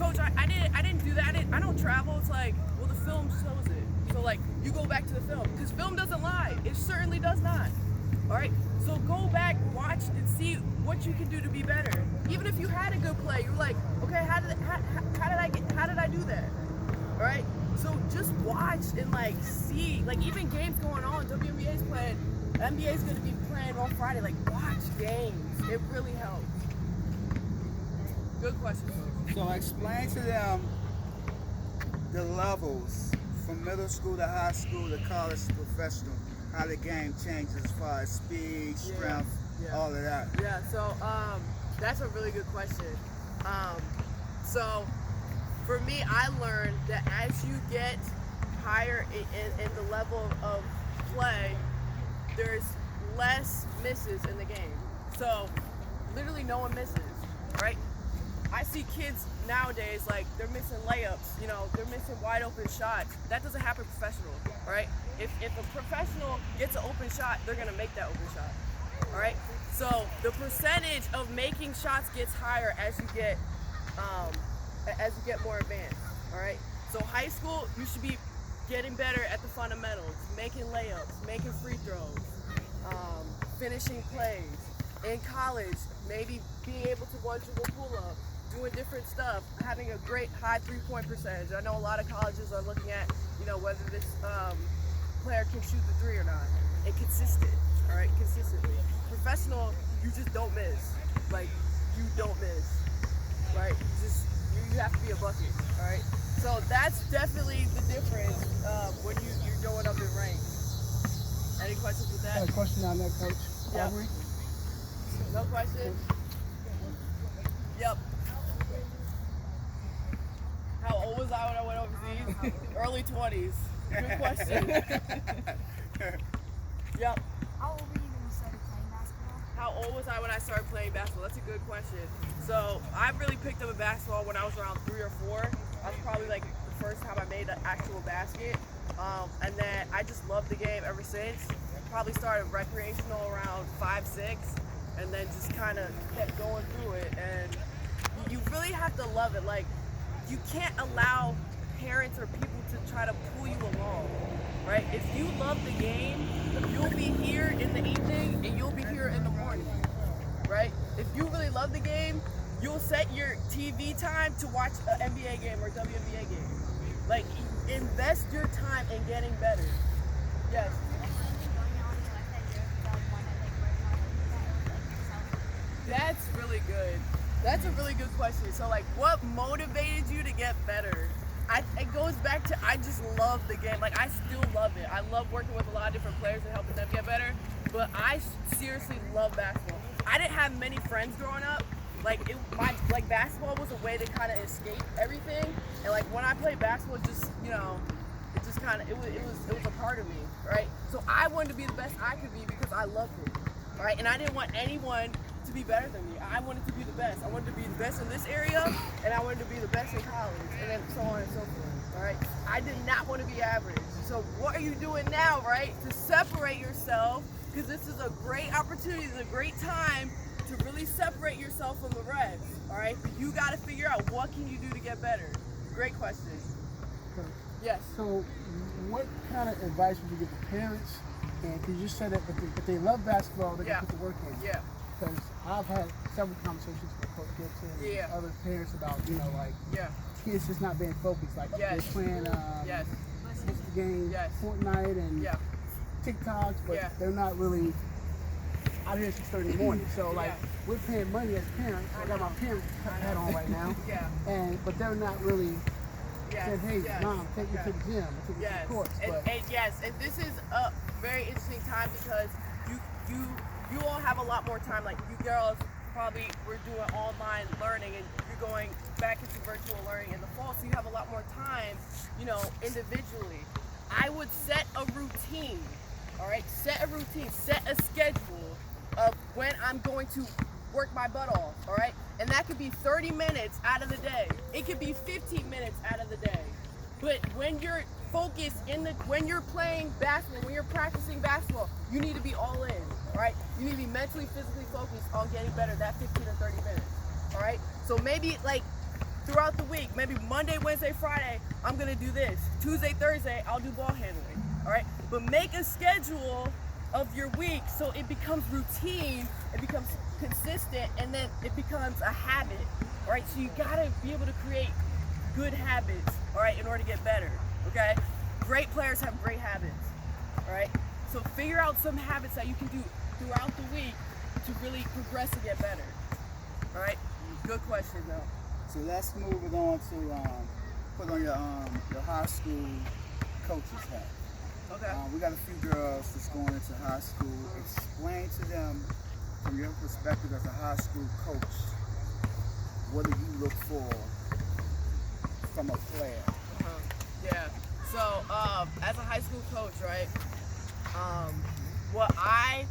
Coach, I didn't do that. I don't travel. It's like, well, the film shows it. So like, you go back to the film because film doesn't lie. It certainly does not. All right. So go back, watch, and see what you can do to be better. Even if you had a good play, you're like, okay, how did I do that? All right. So just watch and like see, like even games going on. WNBA's playing. NBA's going to be playing on Friday. Like watch games. It really helps. Good question, Coach. So explain to them the levels from middle school to high school to college to professional, how the game changes as far as speed, strength, all of that. Yeah, so that's a really good question. So for me, I learned that as you get higher in the level of play, there's less misses in the game. So literally no one misses, right? I see kids nowadays, like, they're missing layups, you know, they're missing wide open shots. That doesn't happen professional, right? If a professional gets an open shot, they're gonna make that open shot, all right? So the percentage of making shots gets higher as you get more advanced, all right? So high school, you should be getting better at the fundamentals, making layups, making free throws, finishing plays. In college, maybe being able to one dribble pull up, doing different stuff, having a great high 3-point percentage. I know a lot of colleges are looking at, you know, whether this player can shoot the three or not. And consistent, all right, consistently. Professional, you just don't miss. Like, you don't miss, right? You have to be a bucket, all right? So that's definitely the difference when you're going up in ranks. Any questions with that? I have a question on that, Coach. Yeah. Aubrey? No question? Yep. How old was I when I went overseas? Early 20s. Good question. Yep. How old were you when you started playing basketball? How old was I when I started playing basketball? That's a good question. So I really picked up a basketball when I was around 3 or 4. That's probably like the first time I made an actual basket. And then I just loved the game ever since. Probably started recreational around 5, 6. And then just kind of kept going through it, and you really have to love it. Like, you can't allow parents or people to try to pull you along, right? If you love the game, you'll be here in the evening and you'll be here in the morning, right? If you really love the game, you'll set your TV time to watch an NBA game or WNBA game. Like, invest your time in getting better. Yes. That's really good. That's a really good question. So, like, what motivated you to get better? It goes back to, I just love the game. Like, I still love it. I love working with a lot of different players and helping them get better. But I seriously love basketball. I didn't have many friends growing up. Like, basketball was a way to kind of escape everything. And like, when I played basketball, it just, you know, it just kind of, it was a part of me, right? So I wanted to be the best I could be because I loved it, right? And I didn't want anyone to be better than me. I wanted to be the best. I wanted to be the best in this area, and I wanted to be the best in college, and then so on and so forth, all right? I did not want to be average. So what are you doing now, right, to separate yourself? Because this is a great opportunity, it's a great time to really separate yourself from the rest, all right? You got to figure out what can you do to get better. Great question. Okay. Yes. So what kind of advice would you give to parents? And because you said that if they love basketball, they can put the work in. Yeah. Because I've had several conversations with Coach Gibson and other parents about, you know, like, kids just not being focused. Like, they're playing what's the game, Fortnite and TikToks, but they're not really out here at 6:30 in the morning. So, like, we're paying money as parents. I got my parent hat on right now. But they're not really saying, hey, Mom, take me to the gym, take me to the courts. And this is a very interesting time because you all have a lot more time. Like, you girls probably were doing online learning and you're going back into virtual learning in the fall, so you have a lot more time, you know, individually. I would set a routine, all right? Set a routine, set a schedule of when I'm going to work my butt off, all right? And that could be 30 minutes out of the day. It could be 15 minutes out of the day. But when you're focused when you're playing basketball, when you're practicing basketball, you need to be all in, all right? You need to be mentally, physically focused on getting better that 15 or 30 minutes, all right? So maybe like throughout the week, maybe Monday, Wednesday, Friday, I'm gonna do this. Tuesday, Thursday, I'll do ball handling, all right? But make a schedule of your week so it becomes routine, it becomes consistent, and then it becomes a habit, all right? So you gotta be able to create good habits, all right, in order to get better, okay? Great players have great habits, all right? So figure out some habits that you can do throughout the week to really progress and get better, all right? Good question, though. So let's move it on to put on your high school coach's hat. Okay. We got a few girls that's going into high school. Explain to them, from your perspective as a high school coach, what do you look for from a player? Yeah. So as a high school coach, right? What I